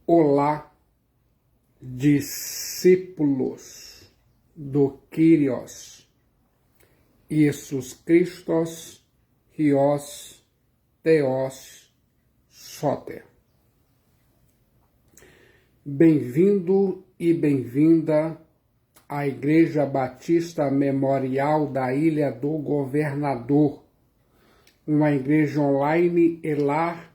Olá, discípulos do Kyrios, Jesus Christos, Hios, Theos, Soter. Bem-vindo e bem-vinda à Igreja Batista Memorial da Ilha do Governador, uma igreja online e lar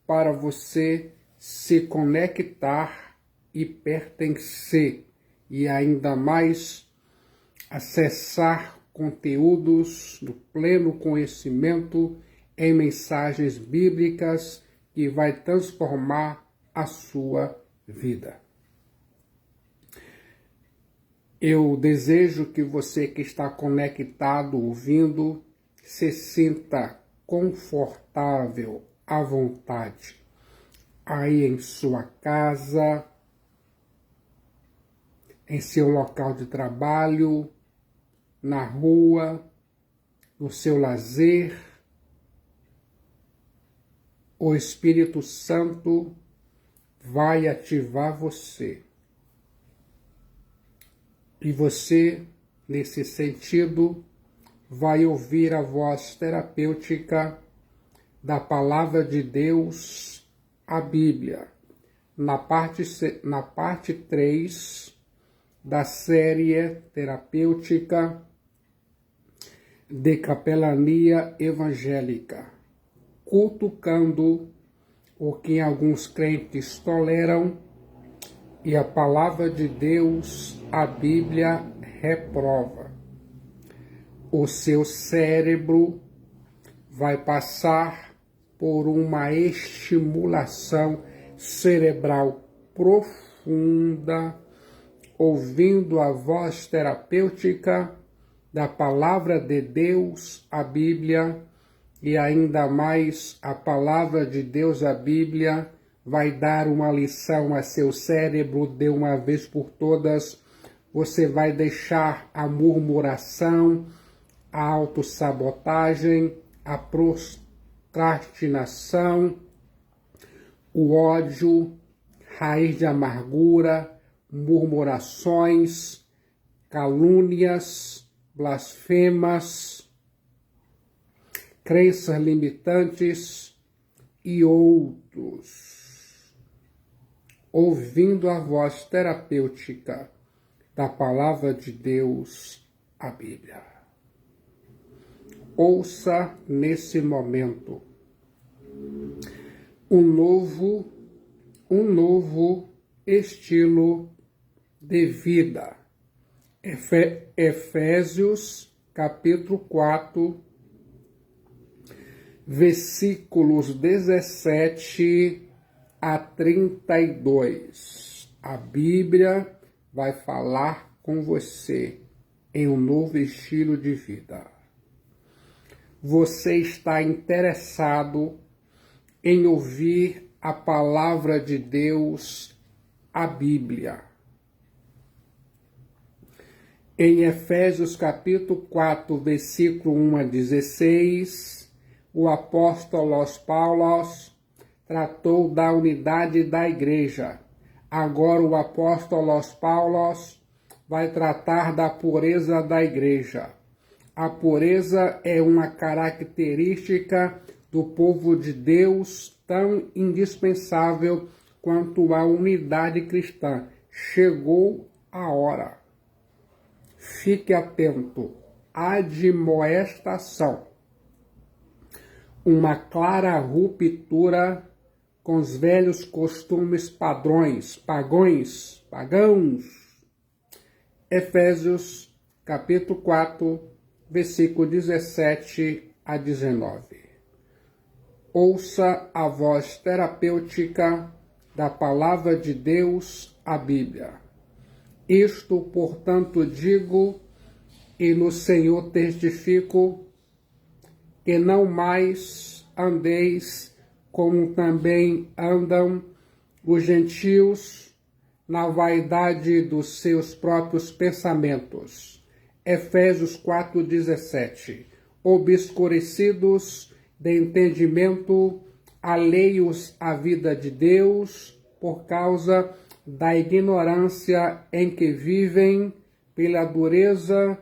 para você se conectar e pertencer, e ainda mais acessar conteúdos do pleno conhecimento em mensagens bíblicas que vai transformar a sua vida. Eu desejo que você que está conectado, ouvindo, se sinta confortável, à vontade, aí em sua casa, em seu local de trabalho, na rua, no seu lazer. O Espírito Santo vai ativar você. E você, nesse sentido, vai ouvir a voz terapêutica da Palavra de Deus, a Bíblia, na parte 3 da série terapêutica de capelania evangélica, cutucando o que alguns crentes toleram e a Palavra de Deus, a Bíblia, reprova. O seu cérebro vai passar por uma estimulação cerebral profunda, ouvindo a voz terapêutica da Palavra de Deus, a Bíblia, e ainda mais a Palavra de Deus, a Bíblia, vai dar uma lição a seu cérebro de uma vez por todas. Você vai deixar a murmuração, a autossabotagem, a procrastinação, o ódio, raiz de amargura, murmurações, calúnias, blasfemas, crenças limitantes e outros. Ouvindo a voz terapêutica da Palavra de Deus, a Bíblia. Ouça nesse momento um novo estilo de vida. Efésios capítulo 4, versículos 17 a 32. A Bíblia vai falar com você em um novo estilo de vida. Você está interessado em ouvir a Palavra de Deus, a Bíblia. Em Efésios capítulo 4, versículo 1 a 16, o apóstolo Paulo tratou da unidade da igreja. Agora o apóstolo Paulo vai tratar da pureza da igreja. A pureza é uma característica do povo de Deus tão indispensável quanto a unidade cristã. Chegou a hora. Fique atento. Admoestação. Uma clara ruptura com os velhos costumes pagãos. Efésios capítulo 4, versículo 17 a 19. Ouça a voz terapêutica da Palavra de Deus, a Bíblia. Isto, portanto, digo, e no Senhor testifico, que não mais andeis como também andam os gentios na vaidade dos seus próprios pensamentos. Efésios 4,17. Obscurecidos de entendimento, alheios à vida de Deus, por causa da ignorância em que vivem, pela dureza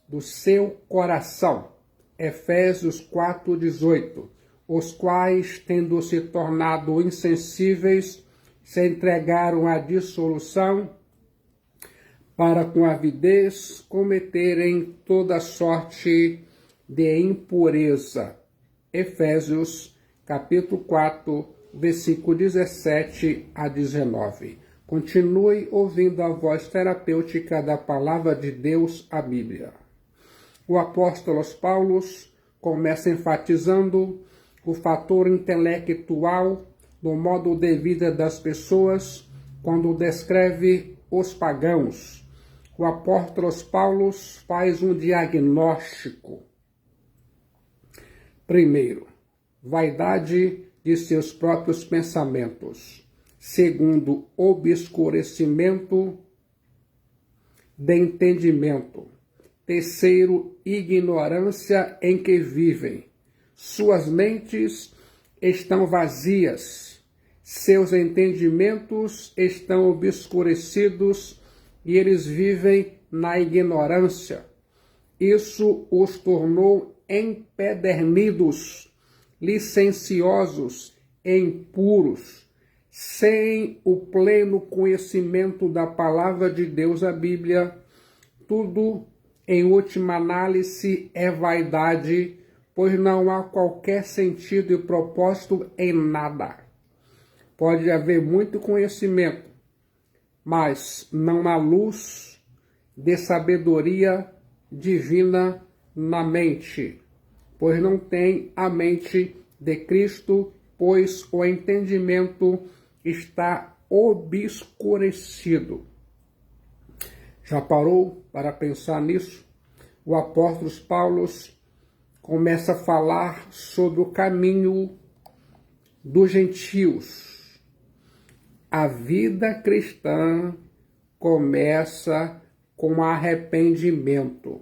do seu coração. Efésios 4:18. Os quais, tendo se tornado insensíveis, se entregaram à dissolução, para com avidez cometerem toda sorte de impureza. Efésios capítulo 4, versículo 17 a 19. Continue ouvindo a voz terapêutica da Palavra de Deus, a Bíblia. O apóstolo Paulo começa enfatizando o fator intelectual no modo de vida das pessoas quando descreve os pagãos. O apóstolo Paulo faz um diagnóstico. Primeiro, vaidade de seus próprios pensamentos. Segundo, obscurecimento de entendimento. Terceiro, ignorância em que vivem. Suas mentes estão vazias, seus entendimentos estão obscurecidos e eles vivem na ignorância. Isso os tornou empedernidos, licenciosos, impuros, sem o pleno conhecimento da palavra de Deus, a Bíblia. Tudo, em última análise, é vaidade, pois não há qualquer sentido e propósito em nada. Pode haver muito conhecimento, mas não há luz de sabedoria divina na mente, pois não tem a mente de Cristo, pois o entendimento está obscurecido. Já parou para pensar nisso? O apóstolo Paulo começa a falar sobre o caminho dos gentios. A vida cristã começa com arrependimento,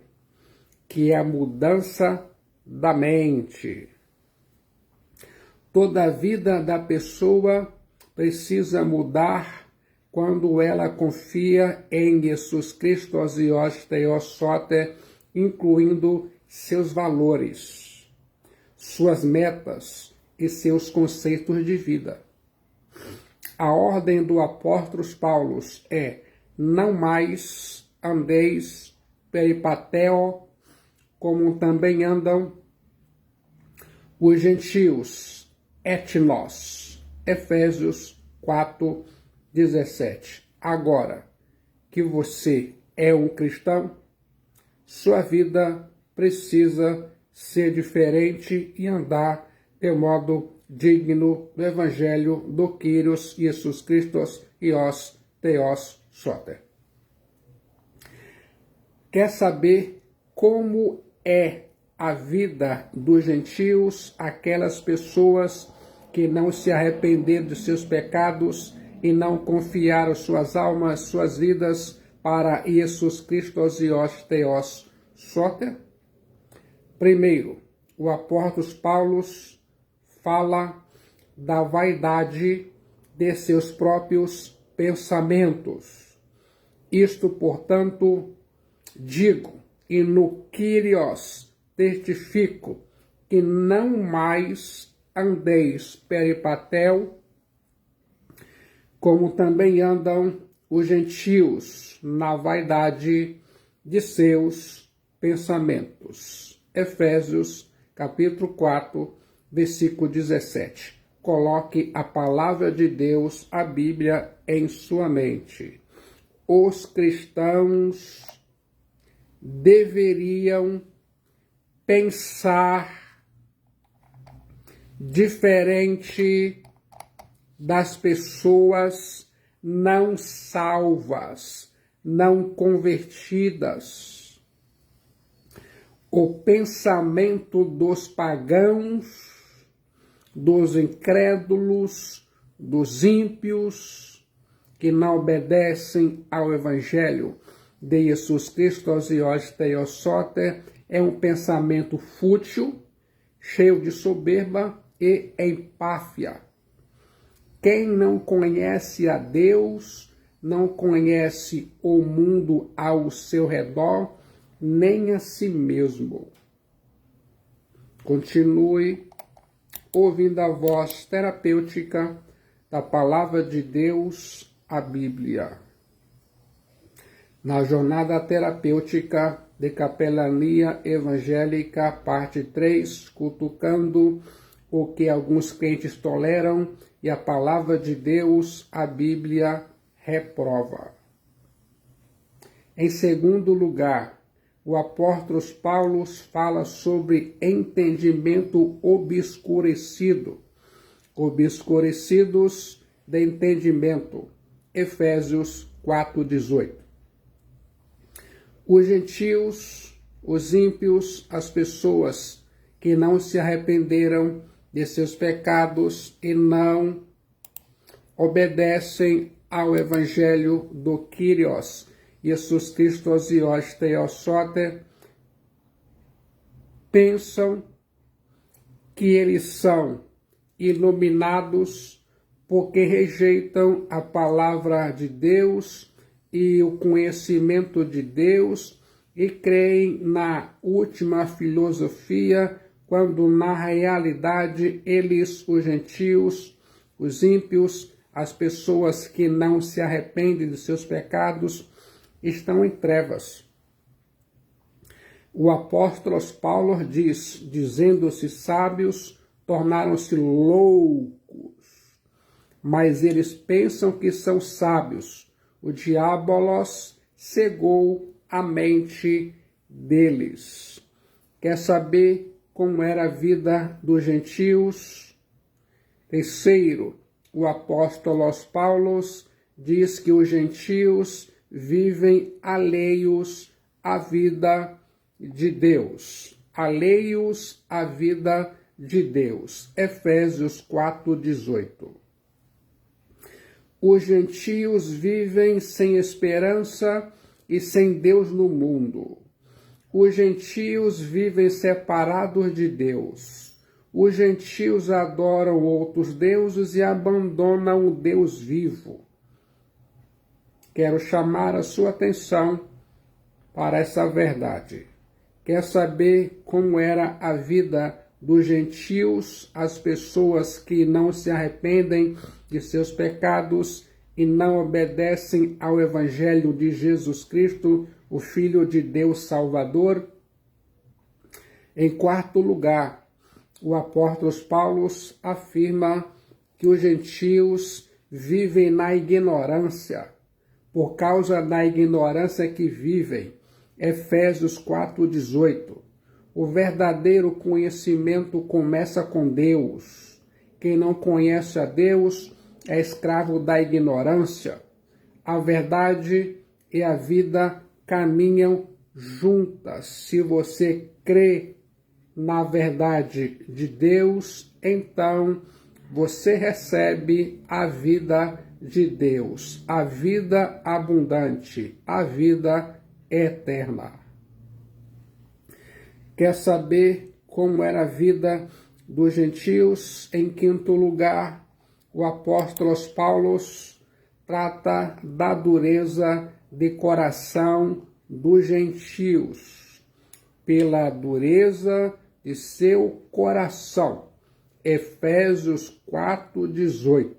que é a mudança da mente. Toda a vida da pessoa precisa mudar quando ela confia em Jesus Cristo, Osios Theos Soter, incluindo seus valores, suas metas e seus conceitos de vida. A ordem do apóstolo Paulo é: não mais andeis peripateo, como também andam os gentios, etnos. Efésios 4, 17. Agora que você é um cristão, sua vida precisa ser diferente e andar de modo digno do Evangelho do Kyrios Jesus Christos Ios Theos Soter. Quer saber como é a vida dos gentios, aquelas pessoas que não se arrependeram de seus pecados e não confiaram suas almas, suas vidas para Jesus Cristo Ios Theos Soter? Primeiro, o apóstolo Paulo fala da vaidade de seus próprios pensamentos. Isto, portanto, digo, e no Kyrios testifico, que não mais andeis peripatel, como também andam os gentios na vaidade de seus pensamentos. Efésios, capítulo 4, versículo 17. Coloque a palavra de Deus, a Bíblia, em sua mente. Os cristãos deveriam pensar diferente das pessoas não salvas, não convertidas. O pensamento dos pagãos, dos incrédulos, dos ímpios, que não obedecem ao Evangelho de Jesus Cristo, Osios Theos Soter, é um pensamento fútil, cheio de soberba e empáfia. quem não conhece a Deus, não conhece o mundo ao seu redor, nem a si mesmo. Continue ouvindo a voz terapêutica da Palavra de Deus, a Bíblia. Na jornada terapêutica de capelania evangélica, parte 3, cutucando o que alguns crentes toleram e a Palavra de Deus, a Bíblia, reprova. Em segundo lugar, o apóstolo Paulo fala sobre entendimento obscurecido. Obscurecidos de entendimento. Efésios 4:18. Os gentios, os ímpios, as pessoas que não se arrependeram de seus pecados e não obedecem ao evangelho do Kyrios, Jesus Christos Ios Theosote, pensam que eles são iluminados porque rejeitam a palavra de Deus e o conhecimento de Deus e creem na última filosofia, quando na realidade eles, os gentios, os ímpios, as pessoas que não se arrependem de seus pecados, estão em trevas. O apóstolo Paulo diz, dizendo-se sábios, tornaram-se loucos, mas eles pensam que são sábios. O diabolos cegou a mente deles. Quer saber como era a vida dos gentios? Terceiro, o apóstolo Paulo diz que os gentios vivem alheios à vida de Deus. Alheios à vida de Deus. Efésios 4:18. Os gentios vivem sem esperança e sem Deus no mundo. Os gentios vivem separados de Deus. Os gentios adoram outros deuses e abandonam o Deus vivo. Quero chamar a sua atenção para essa verdade. Quer saber como era a vida dos gentios, as pessoas que não se arrependem de seus pecados e não obedecem ao Evangelho de Jesus Cristo, o Filho de Deus Salvador? Em quarto lugar, o apóstolo Paulo afirma que os gentios vivem na ignorância, por causa da ignorância que vivem. Efésios 4:18. O verdadeiro conhecimento começa com Deus. Quem não conhece a Deus é escravo da ignorância. A verdade e a vida caminham juntas. Se você crê na verdade de Deus, então você recebe a vida de Deus, a vida abundante, a vida eterna. Quer saber como era a vida dos gentios? Em quinto lugar, o apóstolo Paulo trata da dureza de coração dos gentios, pela dureza de seu coração. Efésios 4:18.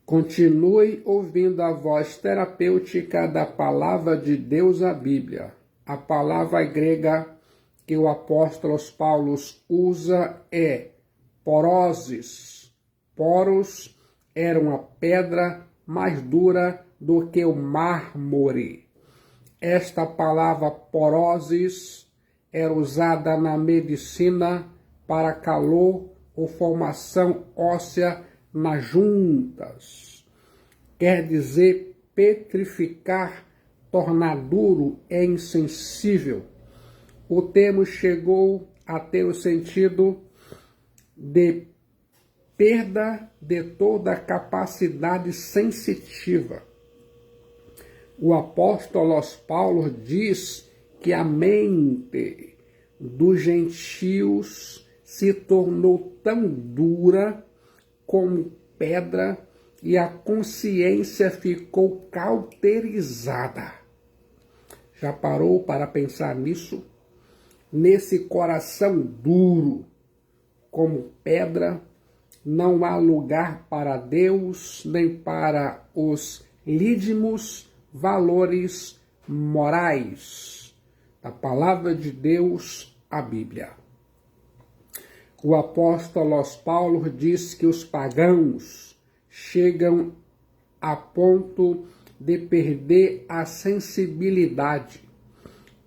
Continue ouvindo a voz terapêutica da Palavra de Deus, a Bíblia. A palavra grega que o apóstolo Paulo usa é poroses. Poros era uma pedra mais dura do que o mármore. Esta palavra poroses era usada na medicina para calor ou formação óssea nas juntas. Quer dizer petrificar, tornar duro e insensível. O termo chegou a ter o sentido de perda de toda a capacidade sensitiva. O apóstolo Paulo diz que a mente dos gentios se tornou tão dura como pedra e a consciência ficou cauterizada. Já parou para pensar nisso? Nesse coração duro, como pedra, não há lugar para Deus, nem para os lídimos valores morais da palavra de Deus, a Bíblia. O apóstolo Paulo diz que os pagãos chegam a ponto de perder a sensibilidade.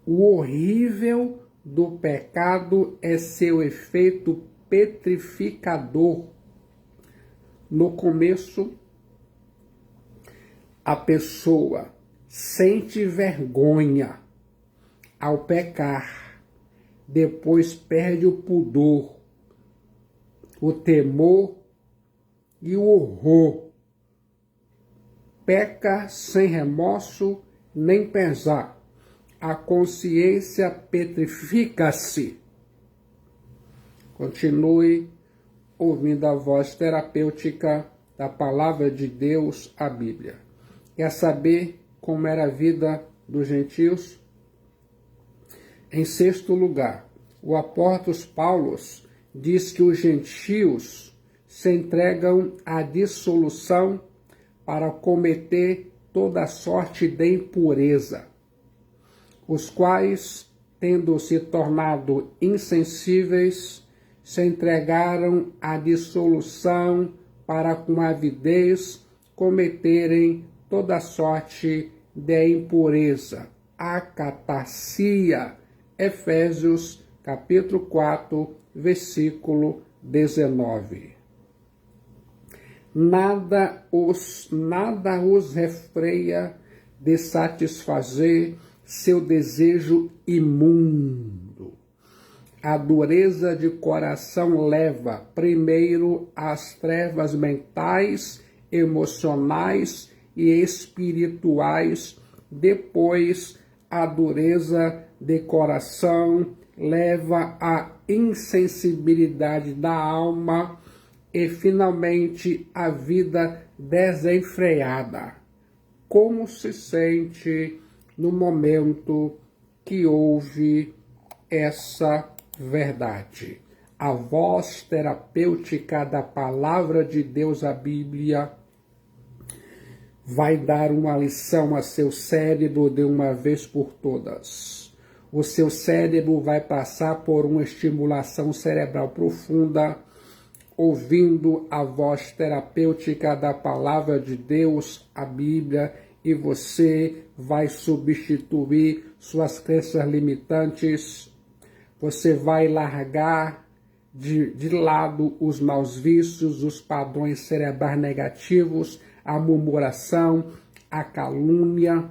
O horrível do pecado é seu efeito petrificador. No começo, a pessoa sente vergonha ao pecar, depois perde o pudor, o temor e o horror. Peca sem remorso nem pesar. A consciência petrifica-se. Continue ouvindo a voz terapêutica da palavra de Deus, a Bíblia. Quer saber como era a vida dos gentios? Em sexto lugar, o apóstolo Paulo diz que os gentios se entregam à dissolução para cometer toda sorte de impureza, os quais, tendo se tornado insensíveis, se entregaram à dissolução para com avidez cometerem toda sorte de impureza. Acatarsia. Efésios, capítulo 4, versículo 19. Nada os refreia de satisfazer seu desejo imundo. A dureza de coração leva, primeiro, às trevas mentais, emocionais e espirituais, depois, a dureza de coração leva à insensibilidade da alma e, finalmente, a vida desenfreada. Como se sente no momento que ouve essa verdade? A voz terapêutica da palavra de Deus, a Bíblia, vai dar uma lição a seu cérebro de uma vez por todas. O seu cérebro vai passar por uma estimulação cerebral profunda, ouvindo a voz terapêutica da palavra de Deus, a Bíblia, e você vai substituir suas crenças limitantes. Você vai largar de lado os maus vícios, os padrões cerebrais negativos, a murmuração, a calúnia,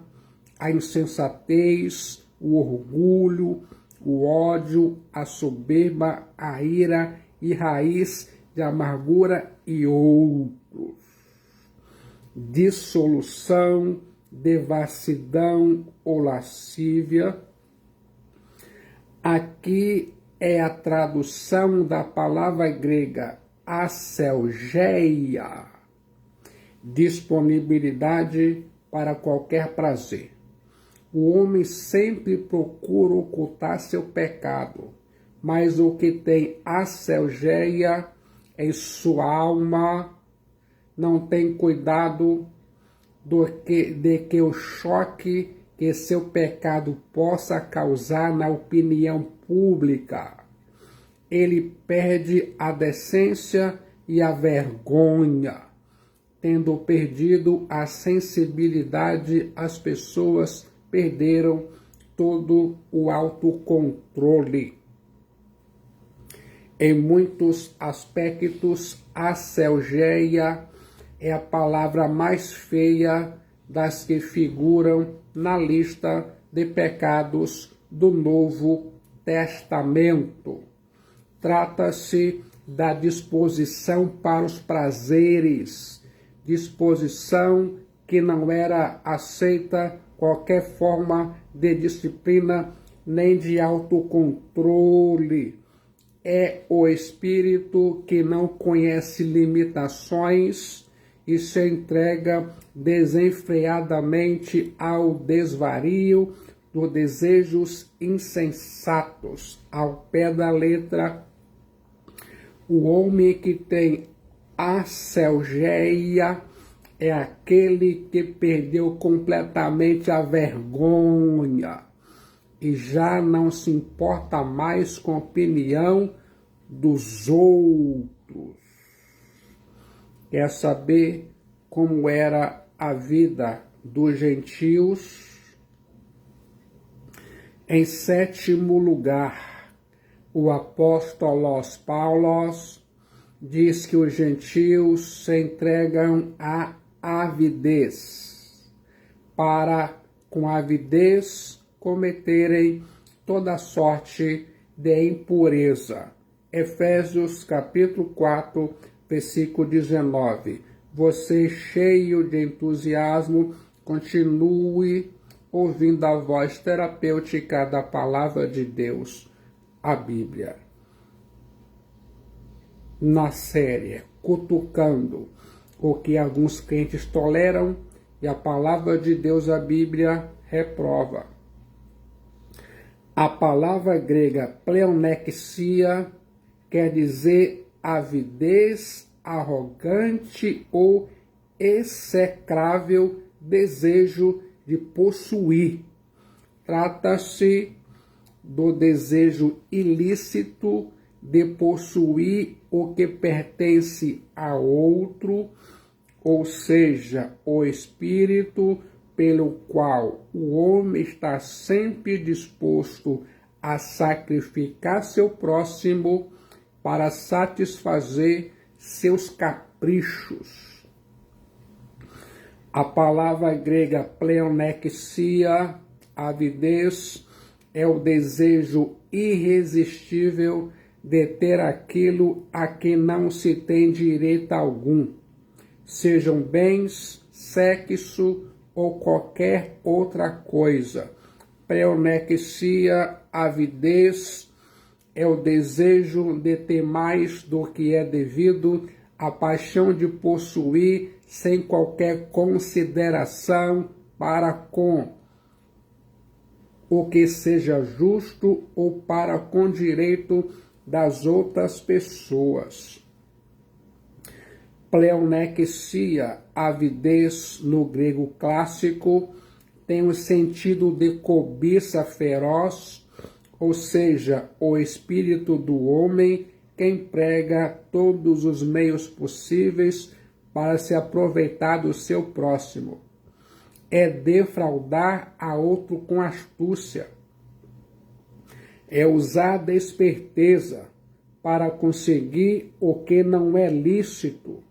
a insensatez, o orgulho, o ódio, a soberba, a ira e raiz de amargura e outros. Dissolução, devassidão ou lascívia. Aqui é a tradução da palavra grega aselgeia. Disponibilidade para qualquer prazer. O homem sempre procura ocultar seu pecado, mas o que tem aselgeia em sua alma não tem cuidado de que o choque que seu pecado possa causar na opinião pública. Ele perde a decência e a vergonha. Tendo perdido a sensibilidade, as pessoas perderam todo o autocontrole. Em muitos aspectos, aselgeia é a palavra mais feia das que figuram na lista de pecados do Novo Testamento. Trata-se da disposição para os prazeres, disposição que não era aceita qualquer forma de disciplina nem de autocontrole. é o espírito que não conhece limitações e se entrega desenfreadamente ao desvario dos desejos insensatos. Ao pé da letra, o homem que tem acelgeia é aquele que perdeu completamente a vergonha e já não se importa mais com a opinião dos outros. Quer saber como era a vida dos gentios? Em sétimo lugar, o apóstolo Paulo diz que os gentios se entregam à avidez, para com avidez cometerem toda sorte de impureza. Efésios capítulo 4, versículo 19. Você, cheio de entusiasmo, continue ouvindo a voz terapêutica da palavra de Deus, a Bíblia. Na série Cutucando o que alguns crentes toleram e a palavra de Deus, a Bíblia, reprova. A palavra grega pleonexia quer dizer avidez, arrogante ou execrável desejo de possuir. Trata-se do desejo ilícito de possuir o que pertence a outro, ou seja, o espírito pelo qual o homem está sempre disposto a sacrificar seu próximo para satisfazer seus caprichos. A palavra grega pleonexia, avidez, é o desejo irresistível de ter aquilo a que não se tem direito algum, sejam bens, sexo ou qualquer outra coisa. Pleonexia, avidez, é o desejo de ter mais do que é devido, a paixão de possuir sem qualquer consideração para com o que seja justo ou para com direito das outras pessoas. Pleonexia, avidez, no grego clássico, tem o sentido de cobiça feroz, ou seja, o espírito do homem que emprega todos os meios possíveis para se aproveitar do seu próximo. É defraudar a outro com astúcia. É usar da esperteza para conseguir o que não é lícito.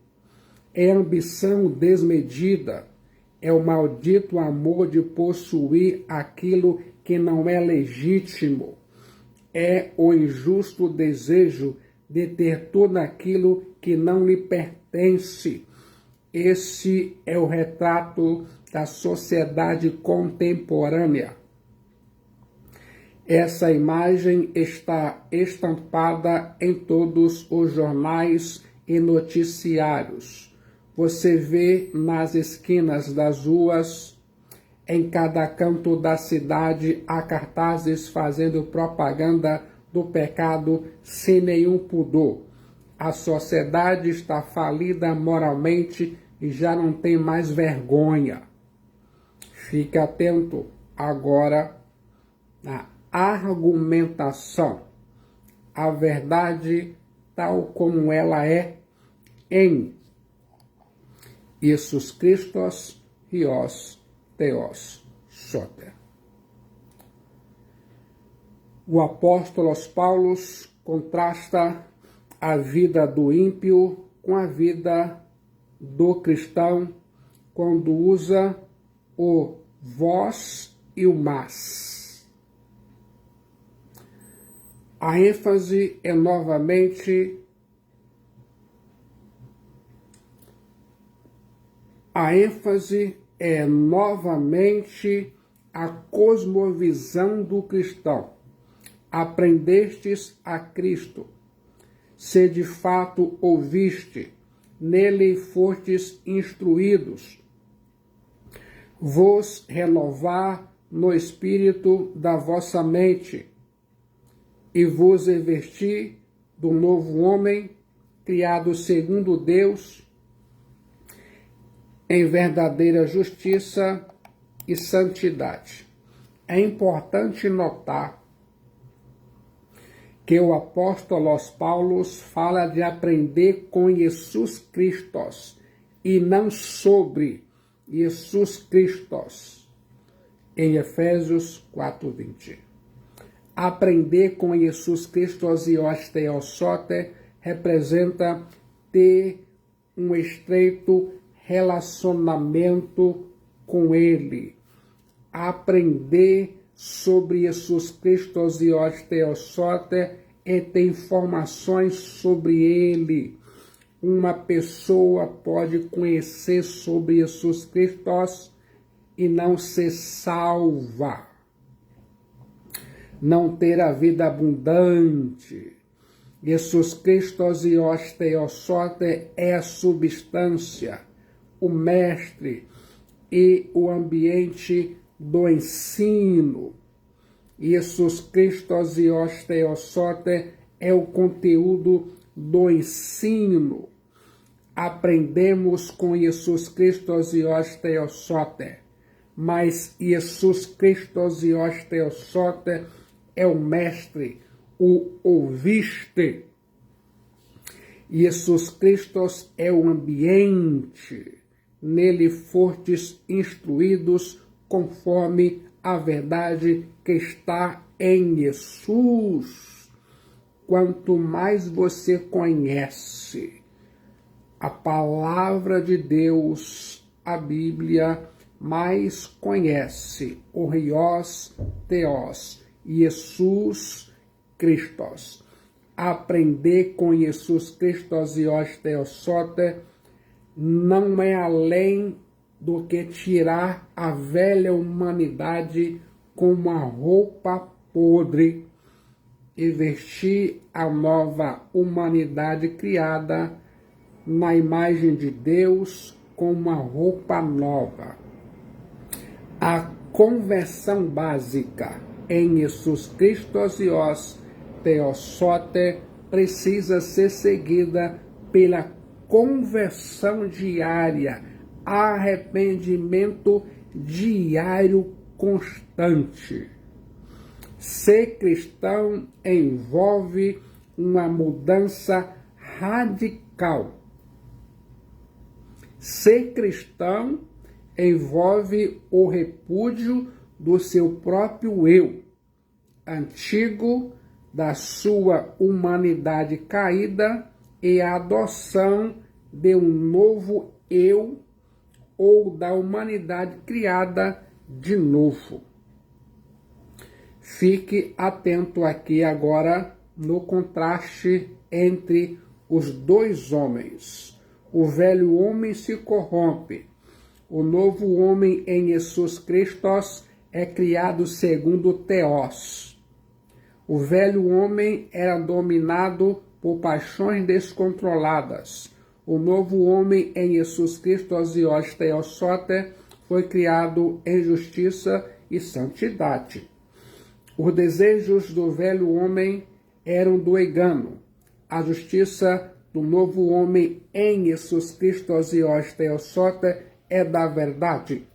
É ambição desmedida. É o maldito amor de possuir aquilo que não é legítimo. É o injusto desejo de ter tudo aquilo que não lhe pertence. Esse é o retrato da sociedade contemporânea. Essa imagem está estampada em todos os jornais e noticiários. Você vê nas esquinas das ruas, em cada canto da cidade, há cartazes fazendo propaganda do pecado sem nenhum pudor. A sociedade está falida moralmente e já não tem mais vergonha. Fique atento agora à argumentação. A verdade tal como ela é em Iisus Christos, Hios, Theos, Soter. O apóstolo Paulo contrasta a vida do ímpio com a vida do cristão quando usa o vós e o mas. A ênfase é novamente a cosmovisão do cristão. Aprendestes a Cristo, se de fato ouviste, nele fostes instruídos, vos renovar no espírito da vossa mente, e vos revestir do novo homem, criado segundo Deus, em verdadeira justiça e santidade. É importante notar que o apóstolo Paulo fala de aprender com Jesus Cristo e não sobre Jesus Cristo, em Efésios 4:20. Aprender com Jesus Cristo e osteosote representa ter um estreito relacionamento com Ele. Aprender sobre Jesus Cristo e osteosote é ter informações sobre Ele. Uma pessoa pode conhecer sobre Jesus Cristo e não ser salva, não ter a vida abundante. Jesus Cristo e osteosote é a substância, o mestre e o ambiente do ensino. Jesus Cristo e osteosote é o conteúdo do ensino. Aprendemos com Jesus Cristo e osteosote, mas Jesus Cristo e osteosote é o mestre, o ouviste. Jesus Cristo é o ambiente, nele fostes instruídos conforme a verdade que está em Jesus. Quanto mais você conhece a palavra de Deus, a Bíblia, mais conhece o Rios Theos, Jesus Cristo. Aprender com Jesus Cristo e osteosote não é além do que tirar a velha humanidade com uma roupa podre e vestir a nova humanidade criada na imagem de Deus com uma roupa nova. A conversão básica em Jesus Cristo e osteosote precisa ser seguida pela conversão diária, arrependimento diário constante. Ser cristão envolve uma mudança radical. Ser cristão envolve o repúdio do seu próprio eu antigo, da sua humanidade caída e a adoção de um novo eu ou da humanidade criada de novo. Fique atento aqui agora no contraste entre os dois homens. O velho homem se corrompe. O novo homem em Jesus Cristo é criado segundo Theos. O velho homem era dominado por paixões descontroladas. O novo homem em Jesus Cristo e osteosote foi criado em justiça e santidade. Os desejos do velho homem eram do engano. A justiça do novo homem em Jesus Cristo e osteosote é da verdade.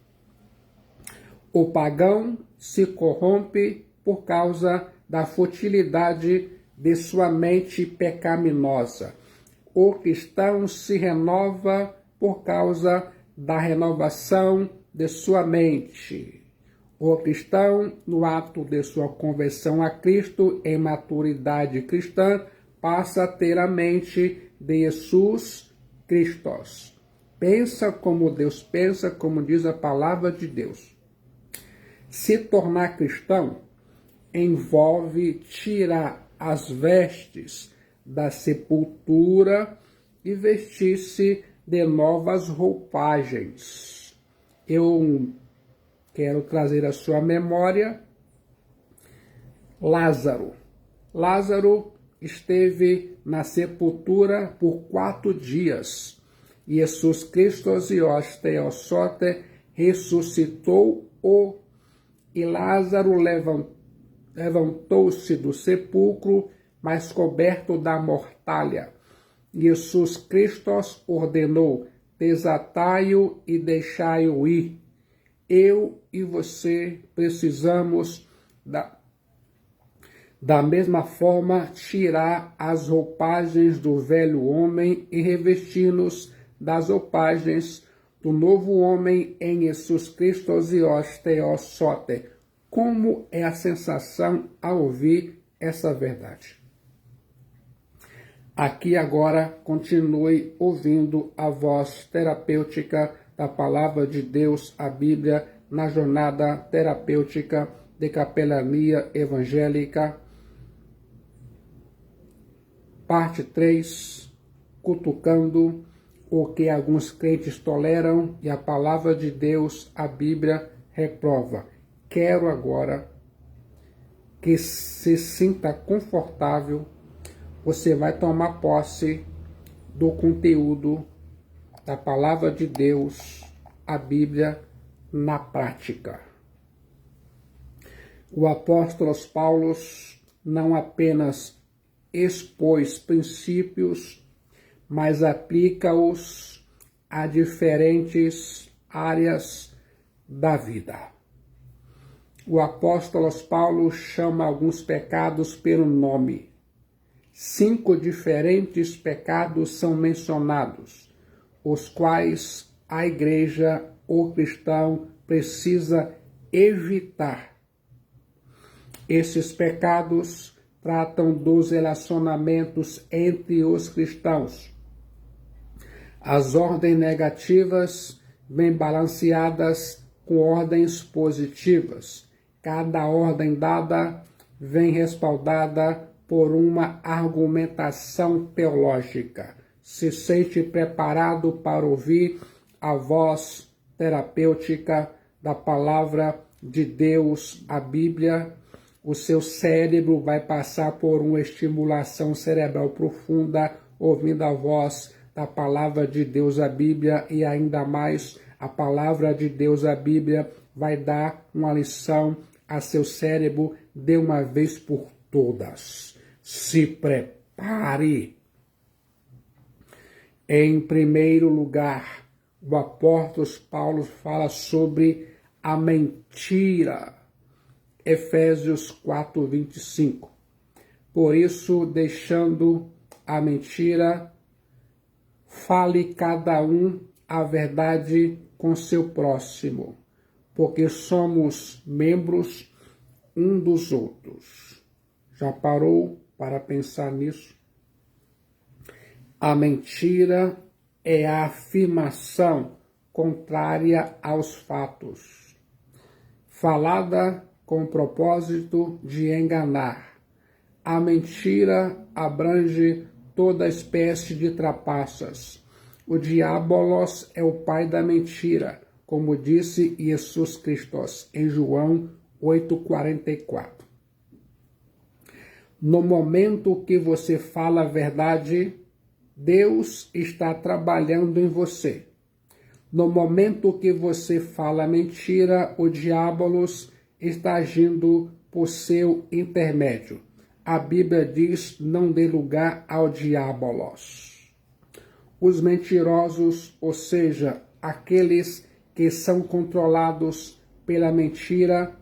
O pagão se corrompe por causa da futilidade de sua mente pecaminosa. O cristão se renova por causa da renovação de sua mente. O cristão, no ato de sua conversão a Cristo em maturidade cristã, passa a ter a mente de Jesus Cristo. Pensa como Deus pensa, como diz a palavra de Deus. Se tornar cristão envolve tirar as vestes da sepultura e vestir-se de novas roupagens. Eu quero trazer à sua memória Lázaro. Lázaro esteve na sepultura por 4 dias. Jesus Christos Ios Theosote ressuscitou-o, e Lázaro levantou-se do sepulcro, mas coberto da mortalha. Jesus Christos ordenou: desatai-o e deixai-o ir. Eu e você precisamos da mesma forma tirar as roupagens do velho homem e revestir-nos das roupagens do novo homem em Jesus Cristo Ios Theosote. Como é a sensação ao ouvir essa verdade? Aqui agora continue ouvindo a voz terapêutica da Palavra de Deus, a Bíblia, na jornada terapêutica de capelania evangélica, parte 3, cutucando o que alguns crentes toleram e a Palavra de Deus, a Bíblia, reprova. Quero agora que se sinta confortável. Você vai tomar posse do conteúdo da Palavra de Deus, a Bíblia, na prática. O apóstolo Paulo não apenas expôs princípios, mas aplica-os a diferentes áreas da vida. O apóstolo Paulo chama alguns pecados pelo nome. 5 diferentes pecados são mencionados, os quais a igreja ou cristão precisa evitar. Esses pecados tratam dos relacionamentos entre os cristãos. As ordens negativas vêm balanceadas com ordens positivas. Cada ordem dada vem respaldada por uma argumentação teológica. Se sente preparado para ouvir a voz terapêutica da Palavra de Deus, a Bíblia. O seu cérebro vai passar por uma estimulação cerebral profunda, ouvindo a voz da Palavra de Deus, a Bíblia, e ainda mais a Palavra de Deus, a Bíblia, vai dar uma lição a seu cérebro de uma vez por todas. Se prepare. Em primeiro lugar, o apóstolo Paulo fala sobre a mentira. Efésios 4:25. Por isso, deixando a mentira, fale cada um a verdade com seu próximo, porque somos membros um dos outros. Já parou para pensar nisso? A mentira é a afirmação contrária aos fatos, falada com o propósito de enganar. A mentira abrange toda espécie de trapaças. O diabolos é o pai da mentira, como disse Jesus Cristo em João 8:44. No momento que você fala a verdade, Deus está trabalhando em você. No momento que você fala mentira, o diabolos está agindo por seu intermédio. A Bíblia diz: não dê lugar ao diabolos. Os mentirosos, ou seja, aqueles que são controlados pela mentira,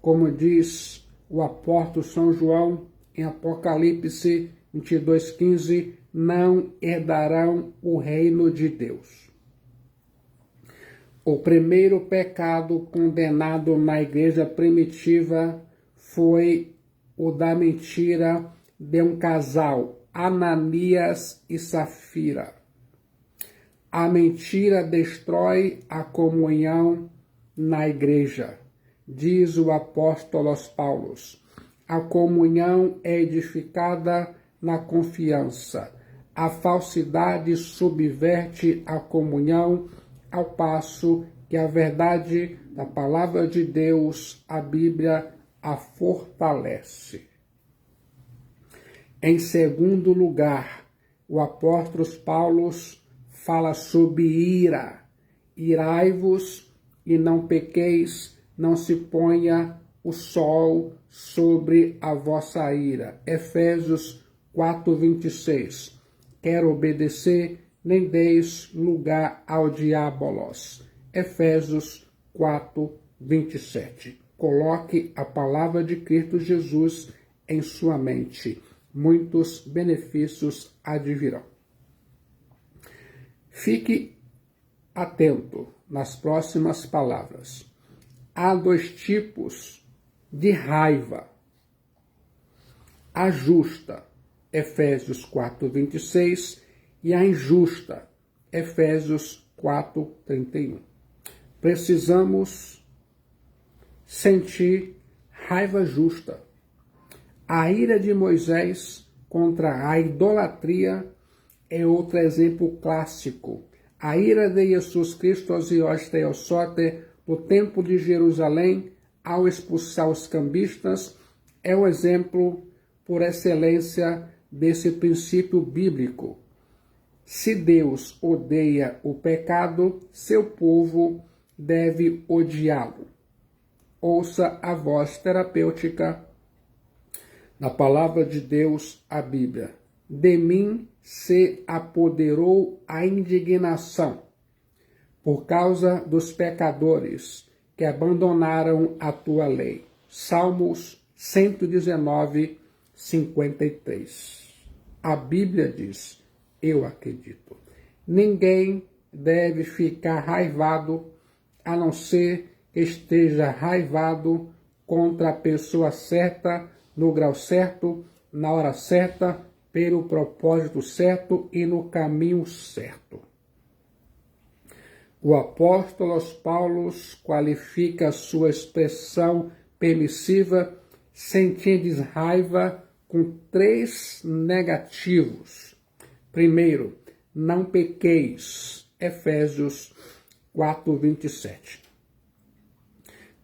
como diz o apóstolo São João em Apocalipse 22:15, não herdarão o reino de Deus. O primeiro pecado condenado na igreja primitiva foi o da mentira de um casal, Ananias e Safira. A mentira destrói a comunhão na igreja, diz o apóstolo Paulo. A comunhão é edificada na confiança. A falsidade subverte a comunhão, ao passo que a verdade da palavra de Deus, a Bíblia, a fortalece. Em segundo lugar, o apóstolo Paulo fala sobre ira. Irai-vos e não pequeis, não se ponha o sol sobre a vossa ira. Efésios 4:26. Quer obedecer, nem deis lugar ao diabolos. Efésios 4:27. Coloque a palavra de Cristo Jesus em sua mente. Muitos benefícios advirão. Fique atento nas próximas palavras. Há dois tipos de raiva. A justa, Efésios 4:26, e a injusta, Efésios 4:31. Precisamos sentir raiva justa. A ira de Moisés contra a idolatria é outro exemplo clássico. A ira de Jesus Cristo aos Teossote no templo de Jerusalém ao expulsar os cambistas é o exemplo por excelência desse princípio bíblico. Se Deus odeia o pecado, seu povo deve odiá-lo. Ouça a voz terapêutica na palavra de Deus, a Bíblia. De mim se apoderou a indignação por causa dos pecadores que abandonaram a tua lei. Salmos 119, 53. A Bíblia diz, eu acredito, ninguém deve ficar raivado a não ser que esteja raivado contra a pessoa certa, no grau certo, na hora certa, pelo propósito certo e no caminho certo. O apóstolo Paulo qualifica sua expressão permissiva, sentindo raiva, com 3 negativos. Primeiro, não pequeis, Efésios 4:27.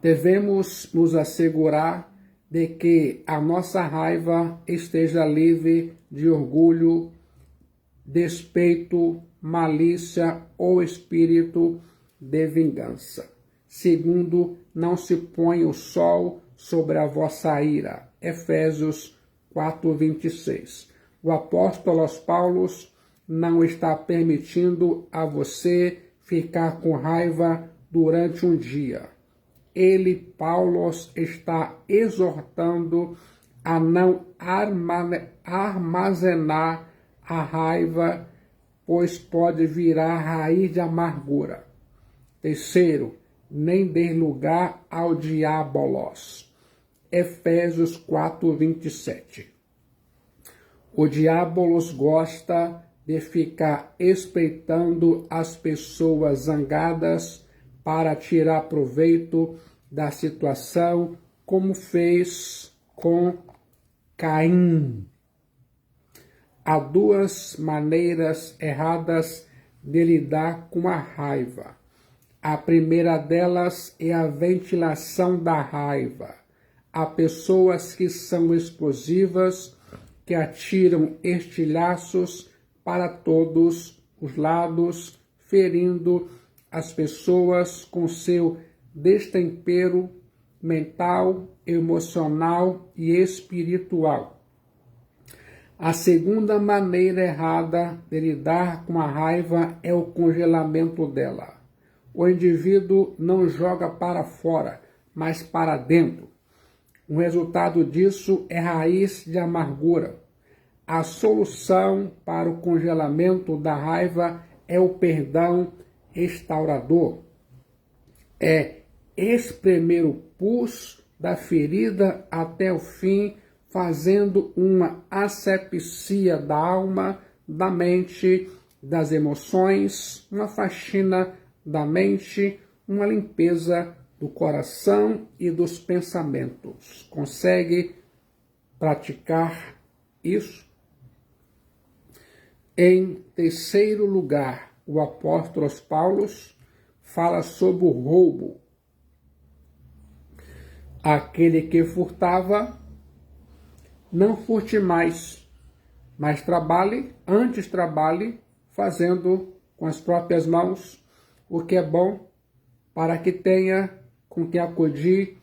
Devemos nos assegurar de que a nossa raiva esteja livre de orgulho, despeito, malícia ou espírito de vingança. Segundo, não se põe o sol sobre a vossa ira. Efésios 4:26. O apóstolo Paulo não está permitindo a você ficar com raiva durante um dia. Ele, Paulo, está exortando a não armazenar a raiva, pois pode virar raiz de amargura. Terceiro, nem dê lugar ao diabolos. Efésios 4:27. O diabolos gosta de ficar espreitando as pessoas zangadas para tirar proveito da situação, como fez com Caim. Há 2 maneiras erradas de lidar com a raiva. A primeira delas é a ventilação da raiva. Há pessoas que são explosivas, que atiram estilhaços para todos os lados, ferindo as pessoas com seu destempero mental, emocional e espiritual. A segunda maneira errada de lidar com a raiva é o congelamento dela. O indivíduo não joga para fora, mas para dentro. O resultado disso é raiz de amargura. A solução para o congelamento da raiva é o perdão restaurador. É espremer o pulso da ferida até o fim, fazendo uma asepsia da alma, da mente, das emoções, uma faxina da mente, uma limpeza do coração e dos pensamentos. Consegue praticar isso? Em terceiro lugar, o apóstolo Paulo fala sobre o roubo. Aquele que furtava, não furte mais, Mas antes trabalhe fazendo com as próprias mãos o que é bom, para que tenha com que acudir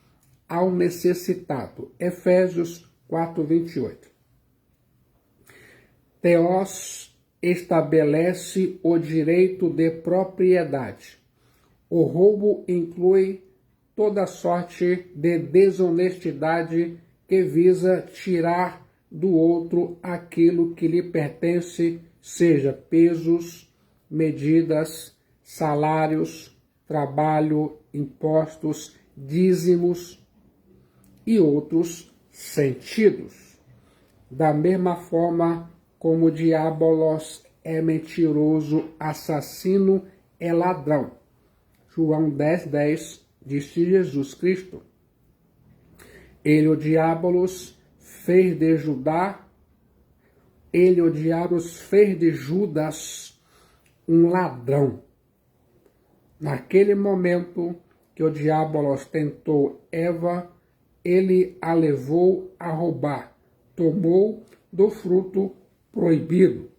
ao necessitado. Efésios 4:28. Theos estabelece o direito de propriedade. O roubo inclui toda sorte de desonestidade que visa tirar do outro aquilo que lhe pertence, seja pesos, medidas, salários, trabalho, impostos, dízimos e outros sentidos. Da mesma forma como o diabolos é mentiroso, assassino, é ladrão. João 10:10, disse Jesus Cristo. Ele, o diabolos, fez de Judas um ladrão. Naquele momento que o diabolos tentou Eva, ele a levou a roubar, tomou do fruto proibido.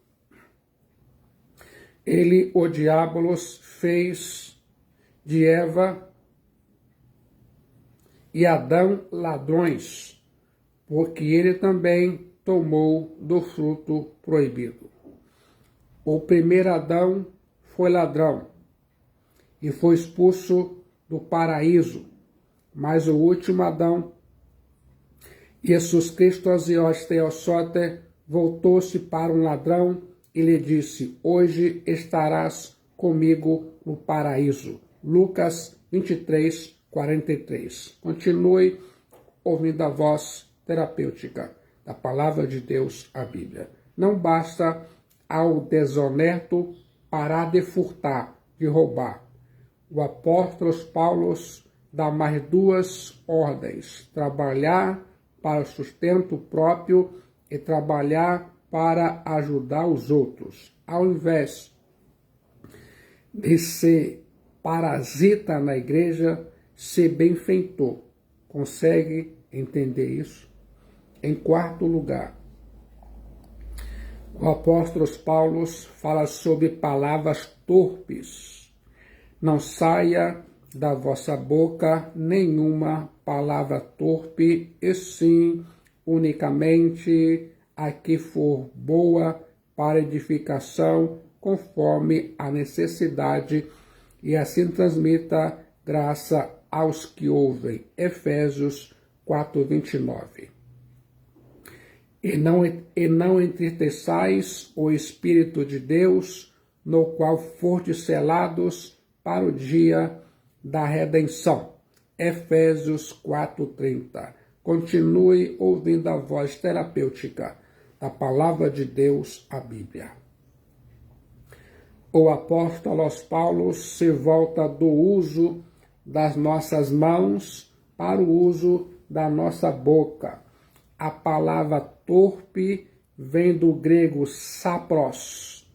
Ele, o diabolos, fez de Eva e Adão ladrões, porque ele também tomou do fruto proibido. O primeiro Adão foi ladrão e foi expulso do paraíso, mas o último Adão, Jesus Cristo Azios Theosote, voltou-se para um ladrão e lhe disse: hoje estarás comigo no paraíso. Lucas 23:43. Continue ouvindo a voz terapêutica da Palavra de Deus, a Bíblia. Não basta ao desonesto parar de furtar, de roubar. O apóstolo Paulo dá mais duas ordens: trabalhar para o sustento próprio e trabalhar para ajudar os outros. Ao invés de ser parasita na igreja, ser benfeitor. Consegue entender isso? Em quarto lugar, o apóstolo Paulo fala sobre palavras torpes. Não saia da vossa boca nenhuma palavra torpe, e sim unicamente a que for boa para edificação, conforme a necessidade, e assim transmita graça aos que ouvem. Efésios 4:29. E não entristeçais o Espírito de Deus, no qual fostes selados para o dia da redenção. Efésios 4:30. Continue ouvindo a voz terapêutica da Palavra de Deus, a Bíblia. O apóstolo Paulo se volta do uso das nossas mãos para o uso da nossa boca. A palavra torpe vem do grego sapros,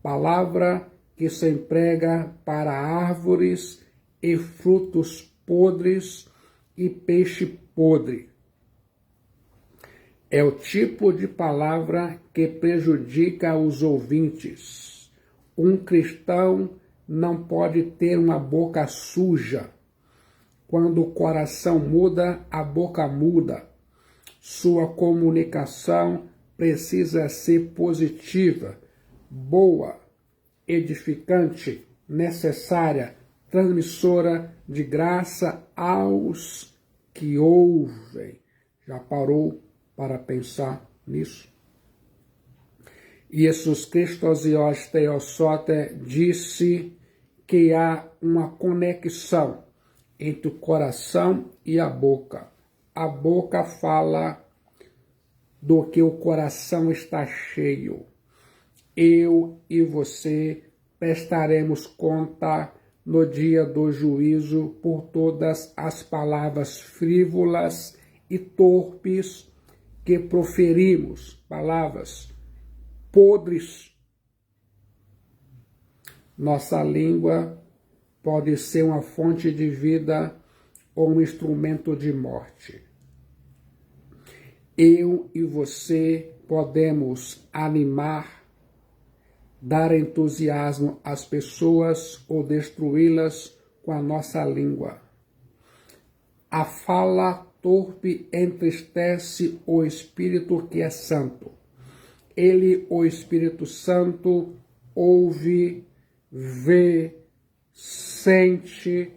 palavra que se emprega para árvores e frutos podres e peixe podre. É o tipo de palavra que prejudica os ouvintes. Um cristão não pode ter uma boca suja. Quando o coração muda, a boca muda. Sua comunicação precisa ser positiva, boa, edificante, necessária, transmissora de graça aos que ouvem. Já parou para pensar nisso? Jesus Cristo Azios Theosote disse que há uma conexão entre o coração e a boca. A boca fala do que o coração está cheio. Eu e você prestaremos conta no dia do juízo por todas as palavras frívolas e torpes que proferimos, palavras podres. Nossa língua pode ser uma fonte de vida ou um instrumento de morte. Eu e você podemos animar, dar entusiasmo às pessoas ou destruí-las com a nossa língua. A fala torpe entristece o Espírito que é santo. Ele, o Espírito Santo, ouve, vê, sente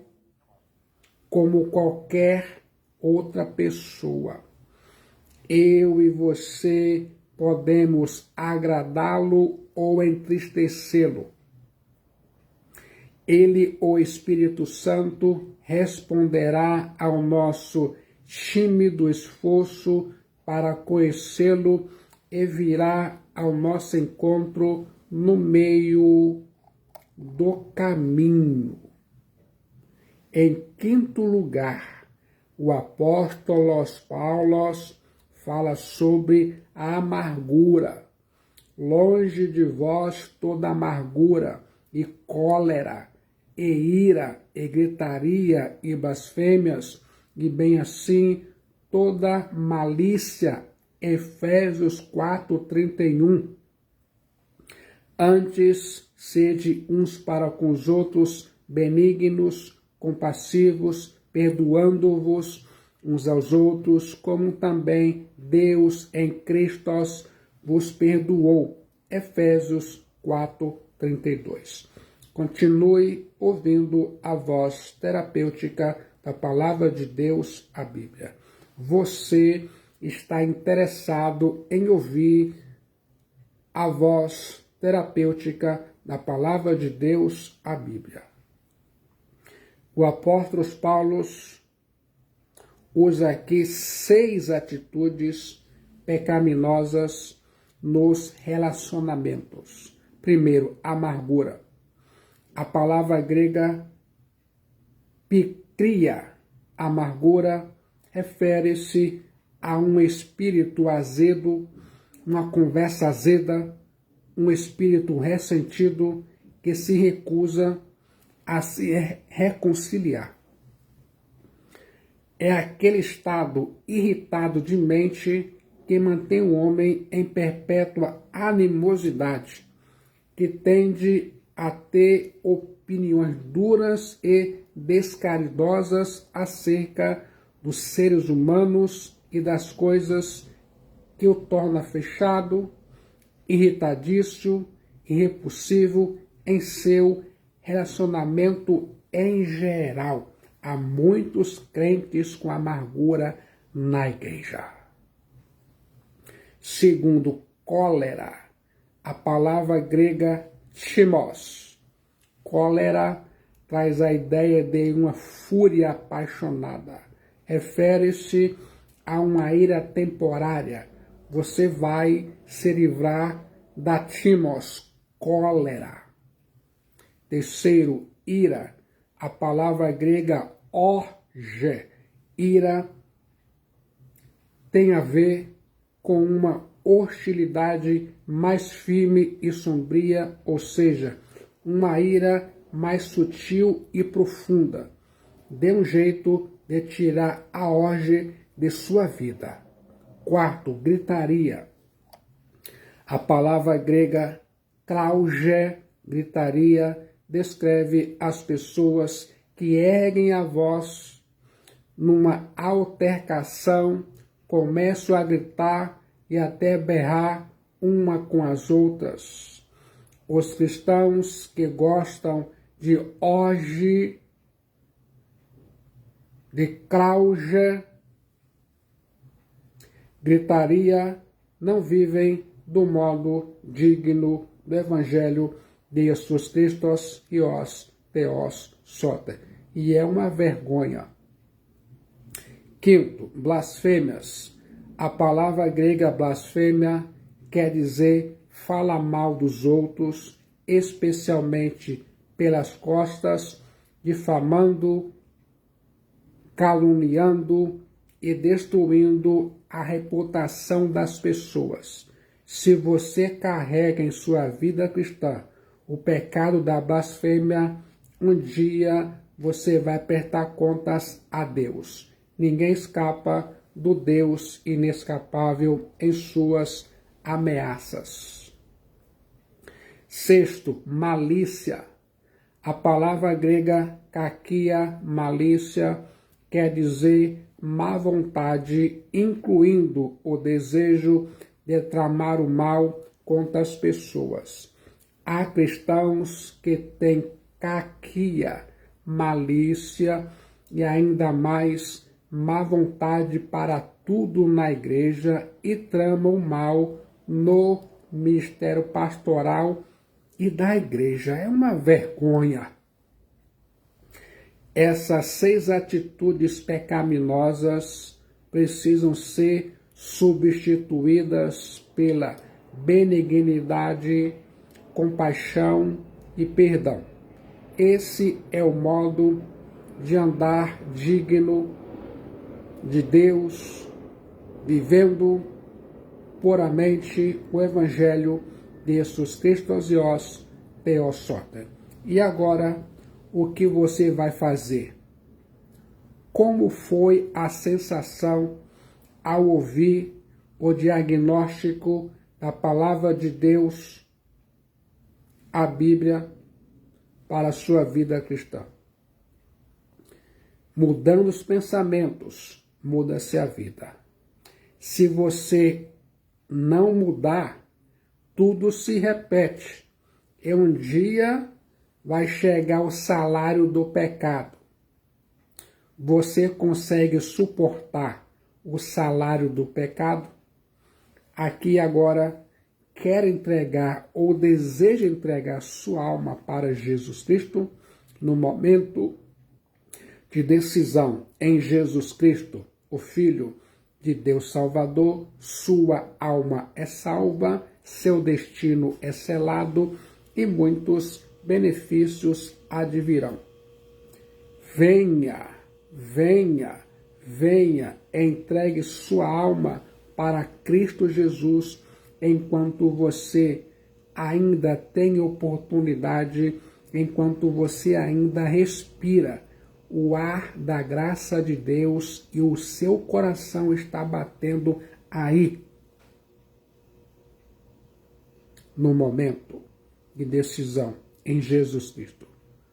como qualquer outra pessoa. Eu e você podemos agradá-lo ou entristecê-lo. Ele, o Espírito Santo, responderá ao nosso tímido esforço para conhecê-lo e virá ao nosso encontro no meio do caminho. Em quinto lugar, o apóstolo Paulo fala sobre a amargura. Longe de vós toda amargura e cólera, e ira, e gritaria, e blasfêmias, e bem assim toda malícia. Efésios 4:31. Antes, sede uns para com os outros benignos, compassivos, perdoando-vos uns aos outros, como também Deus em Cristo vos perdoou. Efésios 4:32. Continue ouvindo a voz terapêutica da Palavra de Deus, a Bíblia. Você está interessado em ouvir a voz terapêutica da Palavra de Deus, a Bíblia. O apóstolo Paulo usa aqui 6 atitudes pecaminosas nos relacionamentos. Primeiro, amargura. A palavra grega pikria, amargura, refere-se a um espírito azedo, uma conversa azeda, um espírito ressentido que se recusa a se reconciliar. É aquele estado irritado de mente que mantém o homem em perpétua animosidade, que tende a ter opiniões duras e descaridosas acerca dos seres humanos e das coisas, que o torna fechado, irritadiço e repulsivo em seu relacionamento em geral. Há muitos crentes com amargura na igreja. Segundo, cólera. A palavra grega timos. Cólera traz a ideia de uma fúria apaixonada. Refere-se a uma ira temporária. Você vai se livrar da timos, cólera. Terceiro, ira. A palavra grega orge, ira, tem a ver com uma hostilidade mais firme e sombria, ou seja, uma ira mais sutil e profunda. Dê um jeito de tirar a orge de sua vida. Quarto, gritaria. A palavra grega krauge, gritaria, descreve as pessoas que erguem a voz numa altercação, começam a gritar e até berrar uma com as outras. Os cristãos que gostam de orge, de krauge, gritaria, não vivem do modo digno do Evangelho de Jesus Cristo e os Theos Soter. E é uma vergonha. Quinto, blasfêmias. A palavra grega blasfêmia quer dizer fala mal dos outros, especialmente pelas costas, difamando, caluniando e destruindo a reputação das pessoas. Se você carrega em sua vida cristã o pecado da blasfêmia, um dia você vai prestar contas a Deus. Ninguém escapa do Deus inescapável em suas ameaças. Sexto, malícia. A palavra grega kakia, malícia, quer dizer má vontade, incluindo o desejo de tramar o mal contra as pessoas. Há cristãos que têm kakia, malícia e ainda mais má vontade para tudo na igreja e tramam mal no ministério pastoral e da igreja. É uma vergonha. Essas 6 atitudes pecaminosas precisam ser substituídas pela benignidade, compaixão e perdão. Esse é o modo de andar digno de Deus, vivendo puramente o Evangelho de Jesus Cristo Theos Soter. E agora, o que você vai fazer? Como foi a sensação ao ouvir o diagnóstico da palavra de Deus, a Bíblia, para a sua vida cristã? Mudando os pensamentos, muda-se a vida. Se você não mudar, tudo se repete. E um dia vai chegar o salário do pecado. Você consegue suportar o salário do pecado? Aqui agora quer entregar ou deseja entregar sua alma para Jesus Cristo? No momento de decisão em Jesus Cristo, o Filho de Deus Salvador, sua alma é salva, seu destino é selado e muitos benefícios advirão. Venha, venha, venha, entregue sua alma para Cristo Jesus enquanto você ainda tem oportunidade, enquanto você ainda respira o ar da graça de Deus e o seu coração está batendo aí. No momento de decisão em Jesus Cristo,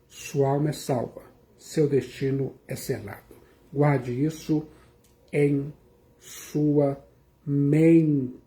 sua alma é salva, seu destino é selado. Guarde isso em sua mente.